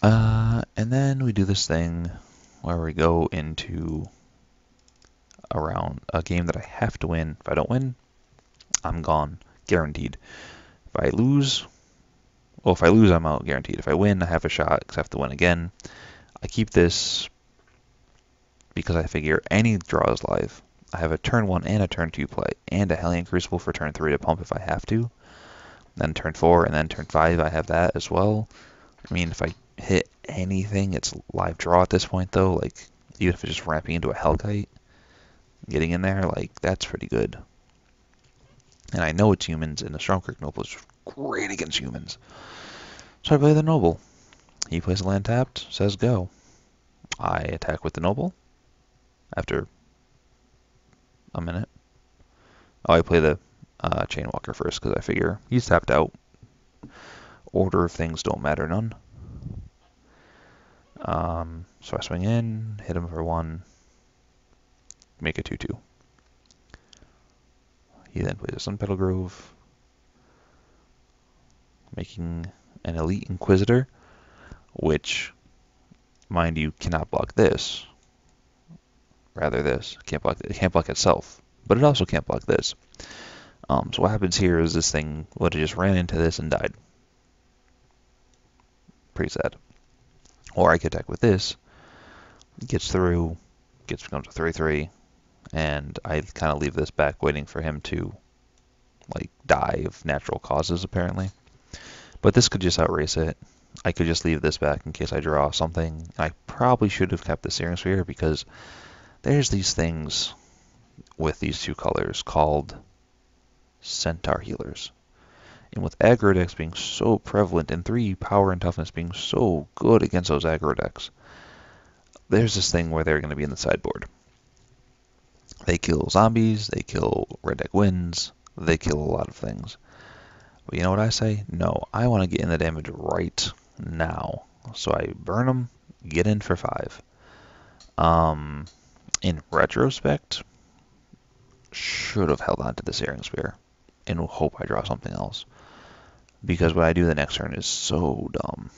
And then we do this thing where we go into a game that I have to win. If I don't win, I'm gone, guaranteed. If I lose, well, if I lose, I'm out, guaranteed. If I win, I have a shot because I have to win again. I keep this because I figure any draw is live. I have a turn 1 and a turn 2 play, and a Hellion Crucible for turn 3 to pump if I have to. Then turn 4 and then turn 5, I have that as well. I mean, if I hit anything, it's live draw at this point, though. Like, even if it's just ramping into a Hellkite, getting in there, like, that's pretty good. And I know it's humans, and the Stromkirk Noble is great against humans. So I play the Noble. He plays a land tapped, says go. I attack with the Noble after a minute. Oh, I play the Chainwalker first because I figure he's tapped out. Order of things don't matter none. So I swing in, hit him for 1, make a 2/2. He then plays a Sun Petal Grove, making an Elite Inquisitor, which, mind you, cannot block this. Rather, this it can't block itself, but it also can't block this. So what happens here is this thing would have just ran into this and died. Pretty sad. Or I could attack with this, gets through, becomes a 3/3, and I kind of leave this back waiting for him to like die of natural causes apparently. But this could just outrace it. I could just leave this back in case I draw something. I probably should have kept the Searing Sphere because there's these things with these two colors called Centaur Healers. And with aggro decks being so prevalent and 3 power and toughness being so good against those aggro decks, there's this thing where they're going to be in the sideboard. They kill zombies, they kill red deck wins, they kill a lot of things. But you know what I say? No, I want to get in the damage right now. So I burn them, get in for 5. In retrospect, should have held on to the Searing Spear and hope I draw something else. Because what I do the next turn is so dumb.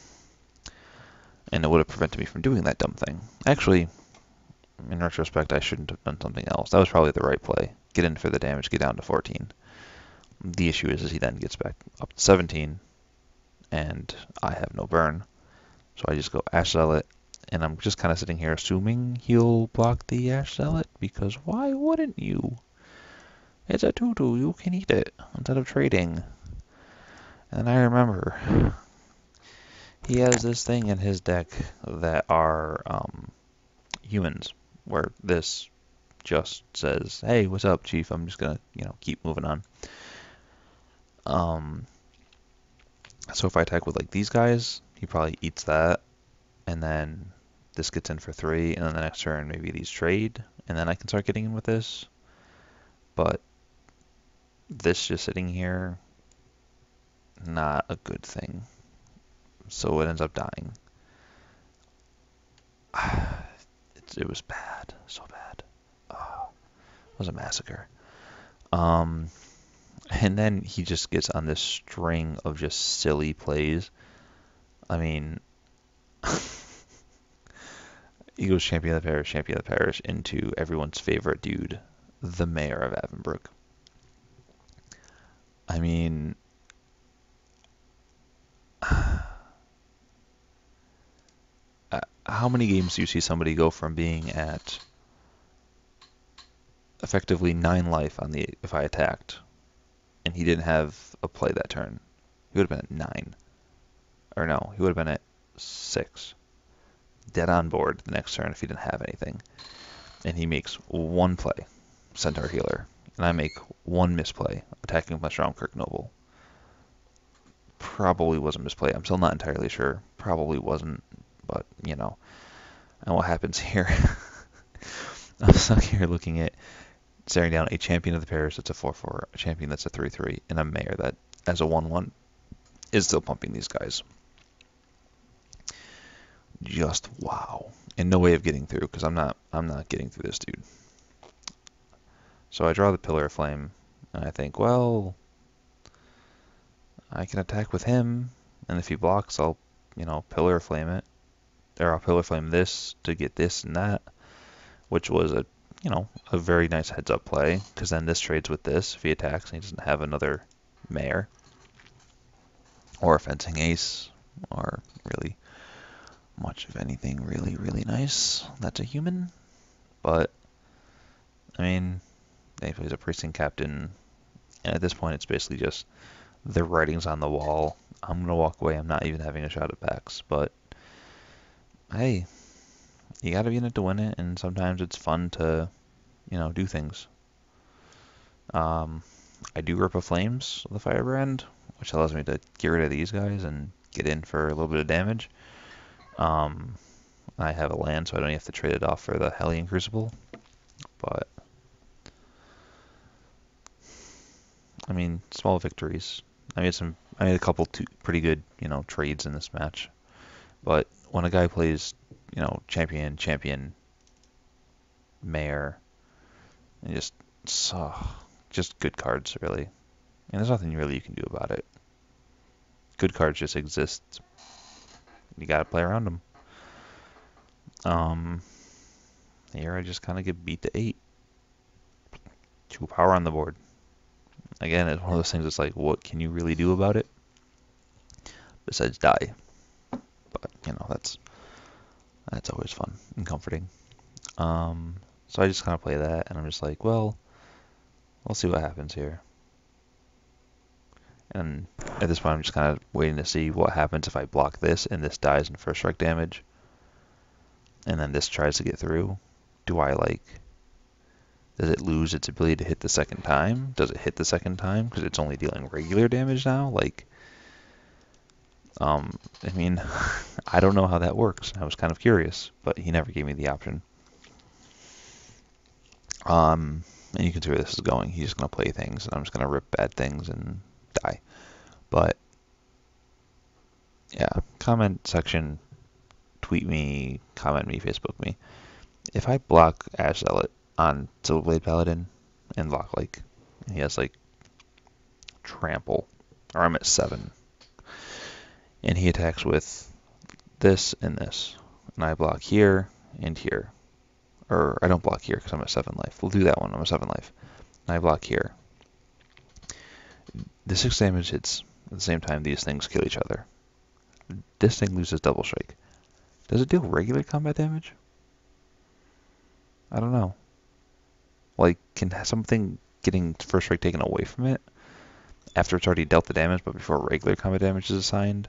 And it would have prevented me from doing that dumb thing. Actually, in retrospect, I shouldn't have done something else. That was probably the right play. Get in for the damage, get down to 14. The issue is he then gets back up to 17, and I have no burn. So I just go Ash Zealot, and I'm just kind of sitting here assuming he'll block the Ash Zealot, because why wouldn't you? It's a 2/2, you can eat it, instead of trading. And I remember, he has this thing in his deck that are humans, where this just says, hey, what's up, Chief? I'm just gonna, keep moving on. So if I attack with like these guys, he probably eats that, and then this gets in for 3, and then the next turn maybe these trade, and then I can start getting in with this. But this just sitting here, not a good thing. So it ends up dying. It was bad, so bad. Oh, it was a massacre. And then he just gets on this string of just silly plays. I mean, he goes champion of the parish into everyone's favorite dude, the mayor of Avonbrook. I mean, how many games do you see somebody go from being at effectively 9 life on the if I attacked, and he didn't have a play that turn? He would have been at 9. Or no, he would have been at 6. Dead on board the next turn if he didn't have anything. And he makes 1 play, Centaur Healer. And I make 1 misplay, attacking with my Stromkirk Noble. Probably was a misplay. I'm still not entirely sure. Probably wasn't, but, And what happens here? I'm stuck here looking at staring down a champion of the parish that's a 4/4, a champion that's a 3/3, and a mayor that, as a 1/1, is still pumping these guys. Just wow. And no way of getting through, because I'm not getting through this dude. So I draw the Pillar of Flame, and I think, well, I can attack with him, and if he blocks, I'll, Pillar of Flame it. or I'll Pillar Flame this to get this and that, which was a, a very nice heads up play, because then this trades with this if he attacks and he doesn't have another Mare or a Fencing Ace or really much of anything really, really nice. That's a human, but I mean, if he's a Precinct Captain, and at this point it's basically just the writing's on the wall. I'm gonna walk away. I'm not even having a shot at backs, but hey, you gotta be in it to win it, and sometimes it's fun to, do things. I do Rip of Flames with the Firebrand, which allows me to get rid of these guys and get in for a little bit of damage. I have a land, so I don't have to trade it off for the Hellion Crucible. But I mean, small victories. I made a couple pretty good, trades in this match. But when a guy plays, champion, mayor, and just good cards really, and there's nothing really you can do about it. Good cards just exist. You gotta play around them. Here I just kind of get beat to 8. 2 power on the board. Again, it's one of those things that's like, what can you really do about it? Besides die. But, that's always fun and comforting. So I just kind of play that, and I'm just like, well, we'll see what happens here. And at this point, I'm just kind of waiting to see what happens if I block this, and this dies in first strike damage. And then this tries to get through. Does it lose its ability to hit the second time? Does it hit the second time because it's only dealing regular damage now? I mean, I don't know how that works. I was kind of curious, but he never gave me the option. And you can see where this is going. He's just going to play things, and I'm just going to rip bad things and die. But, yeah, comment section, tweet me, comment me, Facebook me. If I block Ash Zealot on Silverblade Paladin and lock, he has, Trample, or I'm at 7, and he attacks with this and this, and I block here and here. Or I don't block here because I'm at 7 life. We'll do that one. I'm at 7 life. And I block here. The 6 damage hits at the same time these things kill each other. This thing loses double strike. Does it deal regular combat damage? I don't know. Can something getting first strike taken away from it after it's already dealt the damage but before regular combat damage is assigned?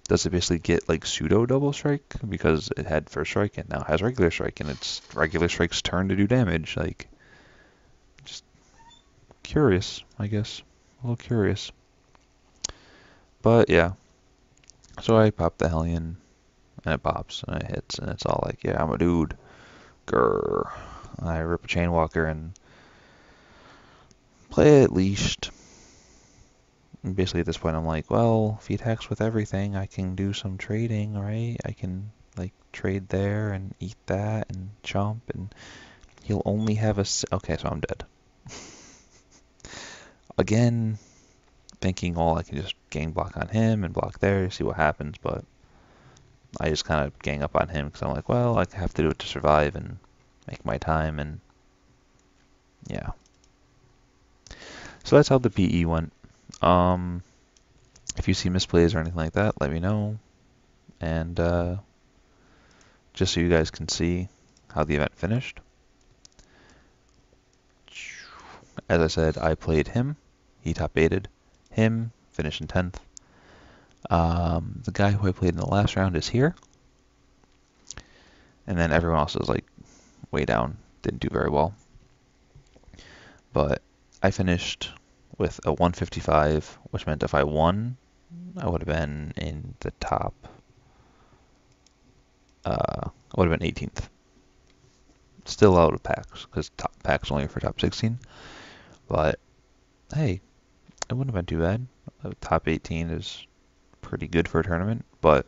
Does it basically get pseudo double strike because it had first strike and now has regular strike, and it's regular strike's turn to do damage? Just curious, I guess. A little curious. But yeah. So I pop the Hellion, and it pops, and it hits, and it's all like, yeah, I'm a dude. Grrr. I rip a Chainwalker and play it leashed. And basically at this point I'm like, well, if he attacks with everything, I can do some trading, right? I can trade there and eat that and chomp, and he'll only have okay, so I'm dead. Again, thinking, I can just gang block on him and block there, see what happens, but I just kind of gang up on him because I'm like, well, I have to do it to survive and make my time, and yeah. So that's how the PE went. If you see misplays or anything like that, let me know. And just so you guys can see how the event finished. As I said, I played him. He top 8'd. Him, finished in 10th. The guy who I played in the last round is here. And then everyone else is way down. Didn't do very well. But I finished with a 155, which meant if I won, I would have been in the top. I would have been 18th. Still out of packs, because top packs only for top 16. But hey, it wouldn't have been too bad. Top 18 is pretty good for a tournament, but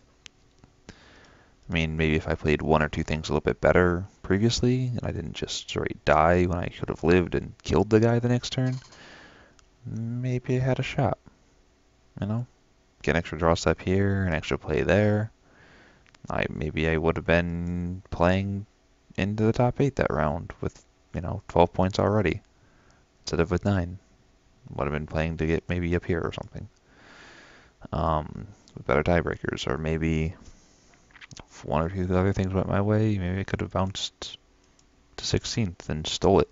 I mean, maybe if I played 1 or 2 things a little bit better previously, and I didn't just straight die when I could have lived and killed the guy the next turn, maybe I had a shot. Get an extra draw step here, an extra play there. Maybe I would have been playing into the top 8 that round with, 12 points already instead of with 9. Would have been playing to get maybe up here or something. With better tiebreakers, or maybe if one or two other things went my way, maybe I could have bounced to 16th and stole it.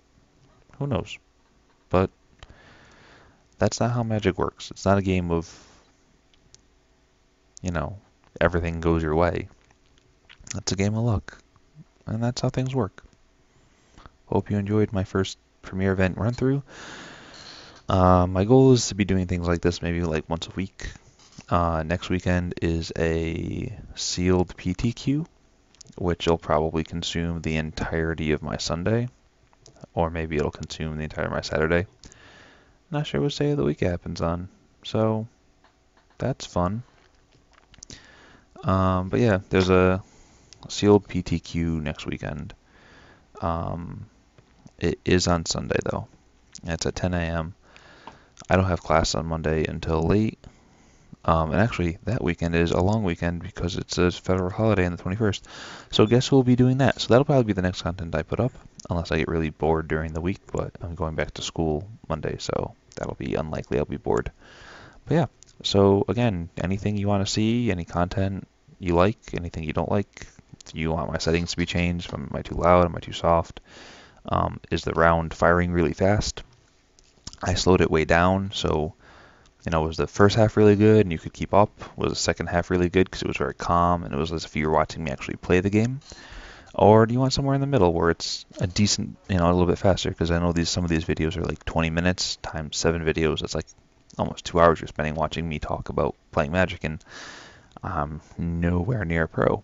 Who knows? But that's not how Magic works. It's not a game of, you know, everything goes your way. It's a game of luck. And that's how things work. Hope you enjoyed my first premiere event run through. My goal is to be doing things like this maybe like once a week. Next weekend is a sealed PTQ, which will probably consume the entirety of my Sunday, or maybe it'll consume the entire of my Saturday. Not sure what day of the week it happens on, so that's fun. But yeah, there's a sealed PTQ next weekend. It is on Sunday though. It's at 10 a.m. I don't have class on Monday until late. And actually, that weekend is a long weekend because it's a federal holiday on the 21st. So guess who will be doing that? So that'll probably be the next content I put up, unless I get really bored during the week. But I'm going back to school Monday, so that'll be unlikely I'll be bored. But yeah, so again, anything you want to see, any content you like, anything you don't like, if you want my settings to be changed, am I too loud, am I too soft? Is the round firing really fast? I slowed it way down, so was the first half really good and you could keep up? Was the second half really good because it was very calm and it was as if you were watching me actually play the game? Or do you want somewhere in the middle where it's a decent, a little bit faster? Because I know some of these videos are like 20 minutes times 7 videos. That's like almost 2 hours you're spending watching me talk about playing Magic, and I'm nowhere near pro.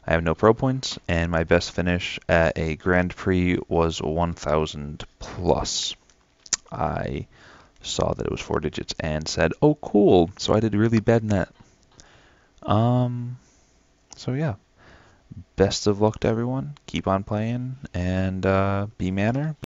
I have no pro points, and my best finish at a Grand Prix was 1,000 plus. I saw that it was 4 digits and said, "Oh, cool!" So I did really bad in that. So yeah, best of luck to everyone. Keep on playing and be manner.